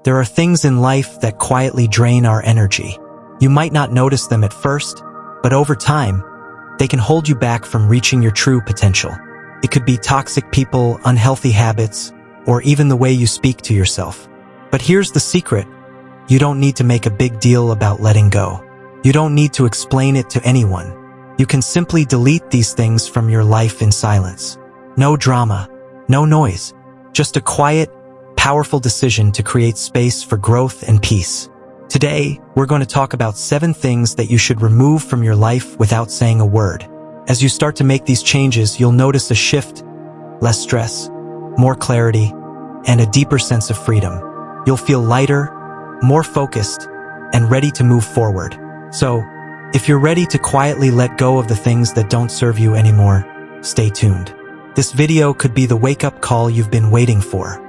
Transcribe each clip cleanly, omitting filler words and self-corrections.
There are things in life that quietly drain our energy. You might not notice them at first, but over time, they can hold you back from reaching your true potential. It could be toxic people, unhealthy habits, or even the way you speak to yourself. But here's the secret. You don't need to make a big deal about letting go. You don't need to explain it to anyone. You can simply delete these things from your life in silence. No drama, no noise, just a quiet, powerful decision to create space for growth and peace. Today, we're going to talk about 7 things that you should remove from your life without saying a word. As you start to make these changes, you'll notice a shift, less stress, more clarity, and a deeper sense of freedom. You'll feel lighter, more focused, and ready to move forward. So, if you're ready to quietly let go of the things that don't serve you anymore, stay tuned. This video could be the wake-up call you've been waiting for.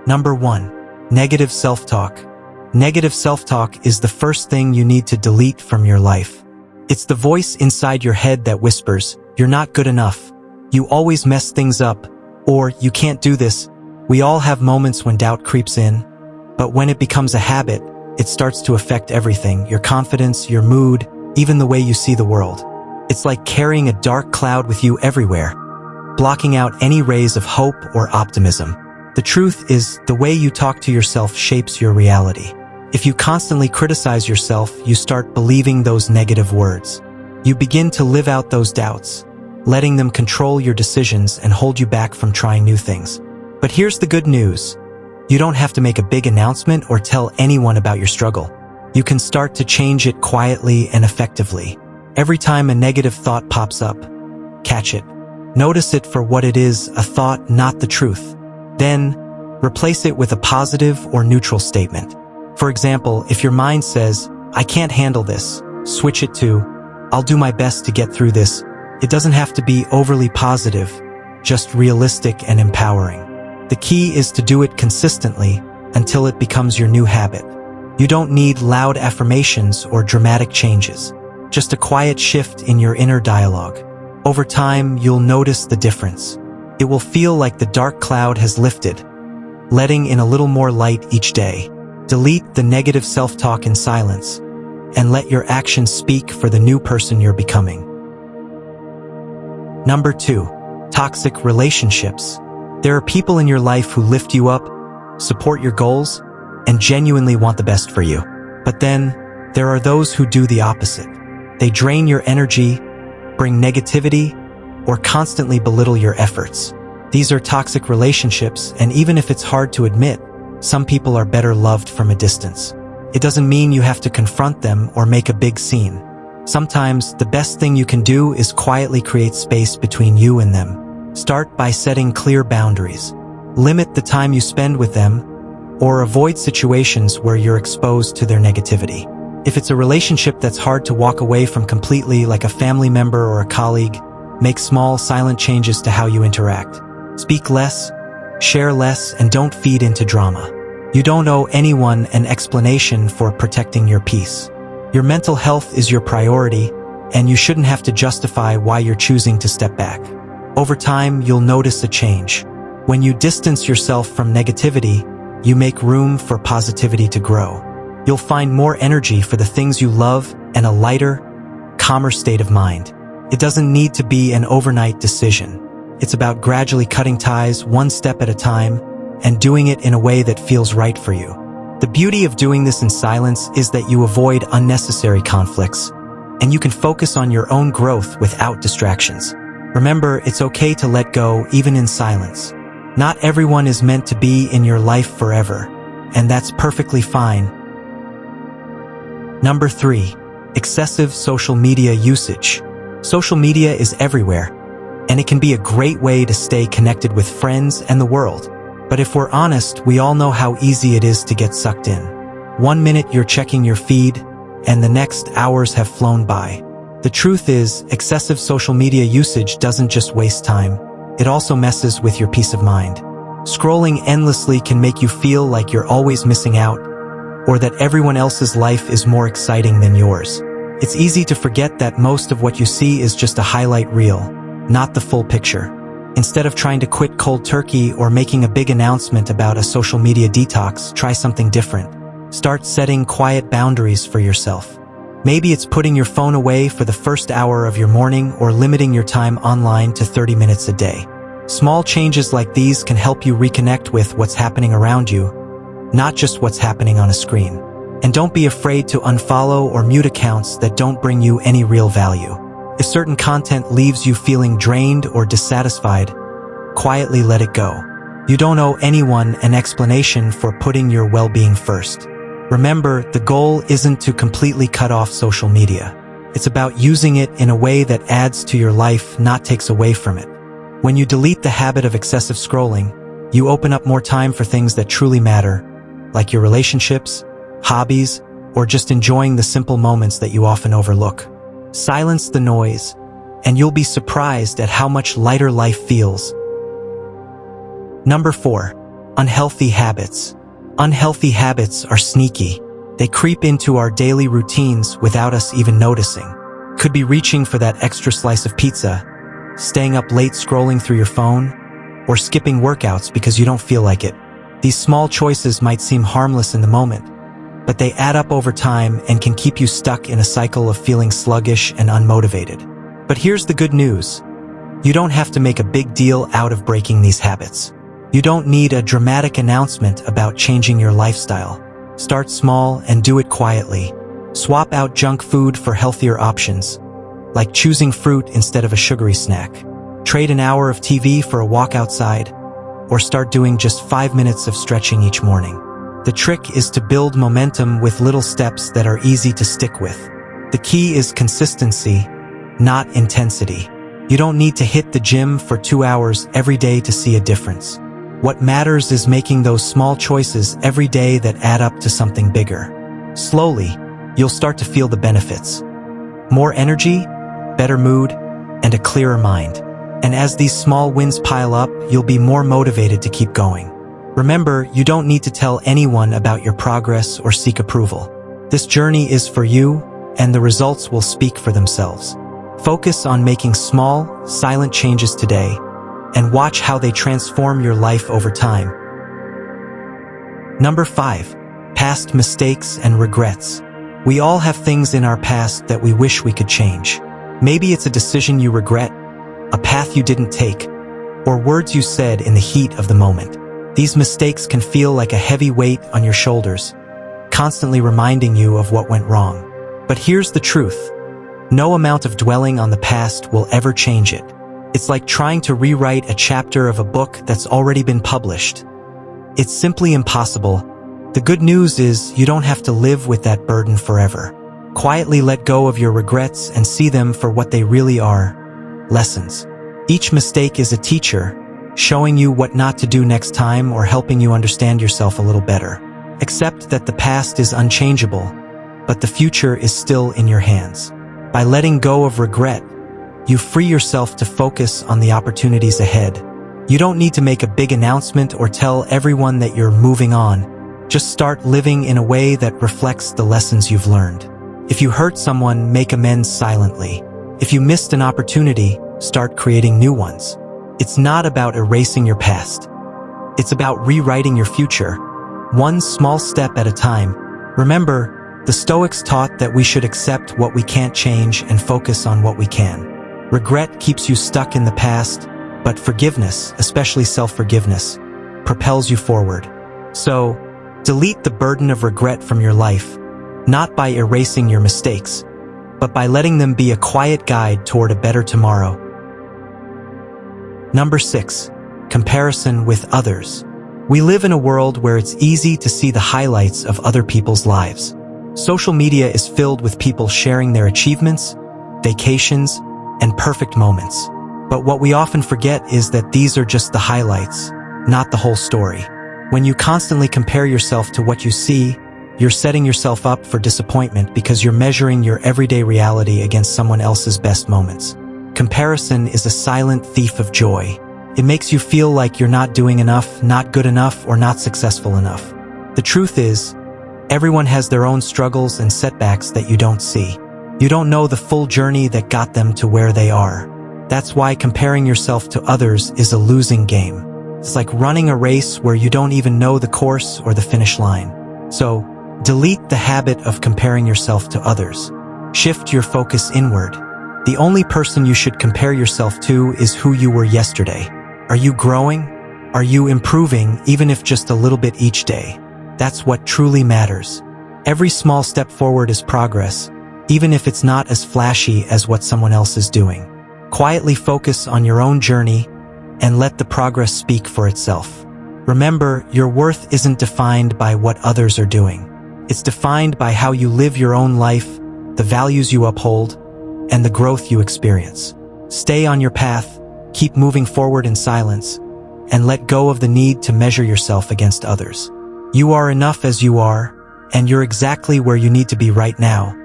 Number 1. Negative self-talk. Negative self-talk is the first thing you need to delete from your life. It's the voice inside your head that whispers, "You're not good enough. You always mess things up," or "You can't do this." We all have moments when doubt creeps in, but when it becomes a habit, it starts to affect everything: your confidence, your mood, even the way you see the world. It's like carrying a dark cloud with you everywhere, blocking out any rays of hope or optimism. The truth is, the way you talk to yourself shapes your reality. If you constantly criticize yourself, you start believing those negative words. You begin to live out those doubts, letting them control your decisions and hold you back from trying new things. But here's the good news. You don't have to make a big announcement or tell anyone about your struggle. You can start to change it quietly and effectively. Every time a negative thought pops up, catch it. Notice it for what it is, a thought, not the truth. Then, replace it with a positive or neutral statement. For example, if your mind says, "I can't handle this," switch it to, "I'll do my best to get through this." It doesn't have to be overly positive, just realistic and empowering. The key is to do it consistently until it becomes your new habit. You don't need loud affirmations or dramatic changes, just a quiet shift in your inner dialogue. Over time, you'll notice the difference. It will feel like the dark cloud has lifted, letting in a little more light each day. Delete the negative self-talk in silence, and let your actions speak for the new person you're becoming. Number 2. Toxic relationships. There are people in your life who lift you up, support your goals, and genuinely want the best for you. But then, there are those who do the opposite. They drain your energy, bring negativity, or constantly belittle your efforts. These are toxic relationships, and even if it's hard to admit, some people are better loved from a distance. It doesn't mean you have to confront them or make a big scene. Sometimes, the best thing you can do is quietly create space between you and them. Start by setting clear boundaries. Limit the time you spend with them, or avoid situations where you're exposed to their negativity. If it's a relationship that's hard to walk away from completely, like a family member or a colleague, make small, silent changes to how you interact. Speak less, share less, and don't feed into drama. You don't owe anyone an explanation for protecting your peace. Your mental health is your priority, and you shouldn't have to justify why you're choosing to step back. Over time, you'll notice a change. When you distance yourself from negativity, you make room for positivity to grow. You'll find more energy for the things you love and a lighter, calmer state of mind. It doesn't need to be an overnight decision. It's about gradually cutting ties one step at a time and doing it in a way that feels right for you. The beauty of doing this in silence is that you avoid unnecessary conflicts, and you can focus on your own growth without distractions. Remember, it's okay to let go even in silence. Not everyone is meant to be in your life forever, and that's perfectly fine. Number 3. Excessive social media usage. Social media is everywhere, and it can be a great way to stay connected with friends and the world. But if we're honest, we all know how easy it is to get sucked in. One minute you're checking your feed, and the next hours have flown by. The truth is, excessive social media usage doesn't just waste time, it also messes with your peace of mind. Scrolling endlessly can make you feel like you're always missing out, or that everyone else's life is more exciting than yours. It's easy to forget that most of what you see is just a highlight reel, not the full picture. Instead of trying to quit cold turkey or making a big announcement about a social media detox, try something different. Start setting quiet boundaries for yourself. Maybe it's putting your phone away for the first hour of your morning or limiting your time online to 30 minutes a day. Small changes like these can help you reconnect with what's happening around you, not just what's happening on a screen. And don't be afraid to unfollow or mute accounts that don't bring you any real value. If certain content leaves you feeling drained or dissatisfied, quietly let it go. You don't owe anyone an explanation for putting your well-being first. Remember, the goal isn't to completely cut off social media. It's about using it in a way that adds to your life, not takes away from it. When you delete the habit of excessive scrolling, you open up more time for things that truly matter, like your relationships, hobbies, or just enjoying the simple moments that you often overlook. Silence the noise, and you'll be surprised at how much lighter life feels. Number 4. Unhealthy habits. Unhealthy habits are sneaky. They creep into our daily routines without us even noticing. Could be reaching for that extra slice of pizza, staying up late scrolling through your phone, or skipping workouts because you don't feel like it. These small choices might seem harmless in the moment, but they add up over time and can keep you stuck in a cycle of feeling sluggish and unmotivated. But here's the good news. You don't have to make a big deal out of breaking these habits. You don't need a dramatic announcement about changing your lifestyle. Start small and do it quietly. Swap out junk food for healthier options, like choosing fruit instead of a sugary snack. Trade an hour of TV for a walk outside, or start doing just 5 minutes of stretching each morning. The trick is to build momentum with little steps that are easy to stick with. The key is consistency, not intensity. You don't need to hit the gym for 2 hours every day to see a difference. What matters is making those small choices every day that add up to something bigger. Slowly, you'll start to feel the benefits. More energy, better mood, and a clearer mind. And as these small wins pile up, you'll be more motivated to keep going. Remember, you don't need to tell anyone about your progress or seek approval. This journey is for you, and the results will speak for themselves. Focus on making small, silent changes today, and watch how they transform your life over time. Number 5. Past mistakes and regrets. We all have things in our past that we wish we could change. Maybe it's a decision you regret, a path you didn't take, or words you said in the heat of the moment. These mistakes can feel like a heavy weight on your shoulders, constantly reminding you of what went wrong. But here's the truth. No amount of dwelling on the past will ever change it. It's like trying to rewrite a chapter of a book that's already been published. It's simply impossible. The good news is you don't have to live with that burden forever. Quietly let go of your regrets and see them for what they really are: lessons. Each mistake is a teacher, showing you what not to do next time or helping you understand yourself a little better. Accept that the past is unchangeable, but the future is still in your hands. By letting go of regret, you free yourself to focus on the opportunities ahead. You don't need to make a big announcement or tell everyone that you're moving on. Just start living in a way that reflects the lessons you've learned. If you hurt someone, make amends silently. If you missed an opportunity, start creating new ones. It's not about erasing your past. It's about rewriting your future, one small step at a time. Remember, the Stoics taught that we should accept what we can't change and focus on what we can. Regret keeps you stuck in the past, but forgiveness, especially self-forgiveness, propels you forward. So, delete the burden of regret from your life, not by erasing your mistakes, but by letting them be a quiet guide toward a better tomorrow. Number 6. Comparison with others. We live in a world where it's easy to see the highlights of other people's lives. Social media is filled with people sharing their achievements, vacations, and perfect moments. But what we often forget is that these are just the highlights, not the whole story. When you constantly compare yourself to what you see, you're setting yourself up for disappointment because you're measuring your everyday reality against someone else's best moments. Comparison is a silent thief of joy. It makes you feel like you're not doing enough, not good enough, or not successful enough. The truth is, everyone has their own struggles and setbacks that you don't see. You don't know the full journey that got them to where they are. That's why comparing yourself to others is a losing game. It's like running a race where you don't even know the course or the finish line. So, delete the habit of comparing yourself to others. Shift your focus inward. The only person you should compare yourself to is who you were yesterday. Are you growing? Are you improving, even if just a little bit each day? That's what truly matters. Every small step forward is progress, even if it's not as flashy as what someone else is doing. Quietly focus on your own journey and let the progress speak for itself. Remember, your worth isn't defined by what others are doing. It's defined by how you live your own life, the values you uphold, and the growth you experience. Stay on your path, keep moving forward in silence, and let go of the need to measure yourself against others. You are enough as you are, and you're exactly where you need to be right now.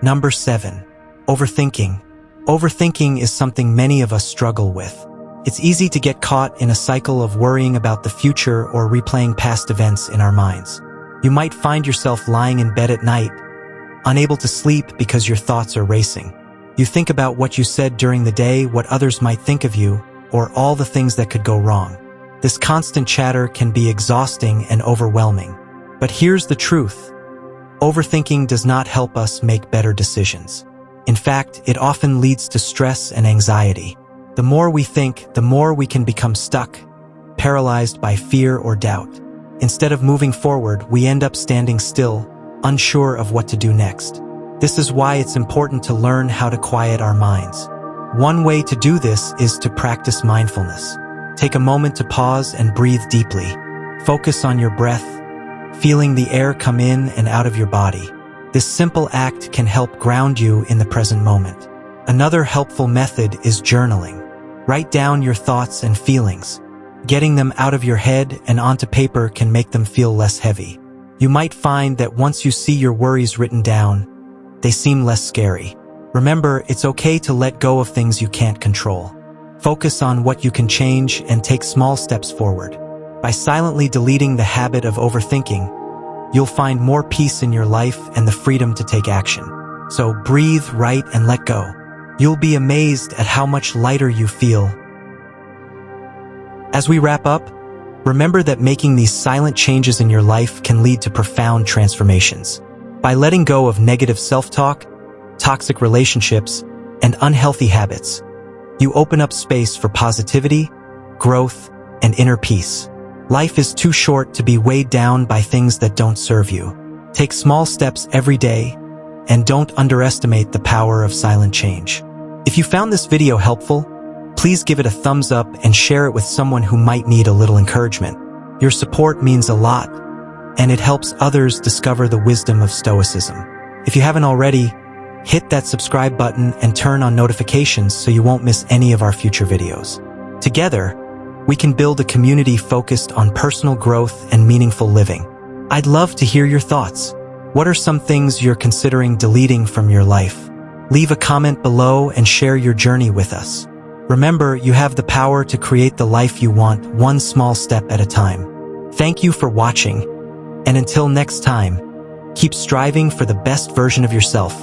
Number 7. Overthinking. Overthinking is something many of us struggle with. It's easy to get caught in a cycle of worrying about the future or replaying past events in our minds. You might find yourself lying in bed at night, unable to sleep because your thoughts are racing. You think about what you said during the day, what others might think of you, or all the things that could go wrong. This constant chatter can be exhausting and overwhelming. But here's the truth. Overthinking does not help us make better decisions. In fact, it often leads to stress and anxiety. The more we think, the more we can become stuck, paralyzed by fear or doubt. Instead of moving forward, we end up standing still, unsure of what to do next. This is why it's important to learn how to quiet our minds. One way to do this is to practice mindfulness. Take a moment to pause and breathe deeply. Focus on your breath, feeling the air come in and out of your body. This simple act can help ground you in the present moment. Another helpful method is journaling. Write down your thoughts and feelings. Getting them out of your head and onto paper can make them feel less heavy. You might find that once you see your worries written down, they seem less scary. Remember, it's okay to let go of things you can't control. Focus on what you can change and take small steps forward. By silently deleting the habit of overthinking, you'll find more peace in your life and the freedom to take action. So breathe, write, and let go. You'll be amazed at how much lighter you feel. As we wrap up, remember that making these silent changes in your life can lead to profound transformations. By letting go of negative self-talk, toxic relationships, and unhealthy habits, you open up space for positivity, growth, and inner peace. Life is too short to be weighed down by things that don't serve you. Take small steps every day, and don't underestimate the power of silent change. If you found this video helpful, please give it a thumbs up and share it with someone who might need a little encouragement. Your support means a lot, and it helps others discover the wisdom of Stoicism. If you haven't already, hit that subscribe button and turn on notifications so you won't miss any of our future videos. Together, we can build a community focused on personal growth and meaningful living. I'd love to hear your thoughts. What are some things you're considering deleting from your life? Leave a comment below and share your journey with us. Remember, you have the power to create the life you want, one small step at a time. Thank you for watching, and until next time, keep striving for the best version of yourself.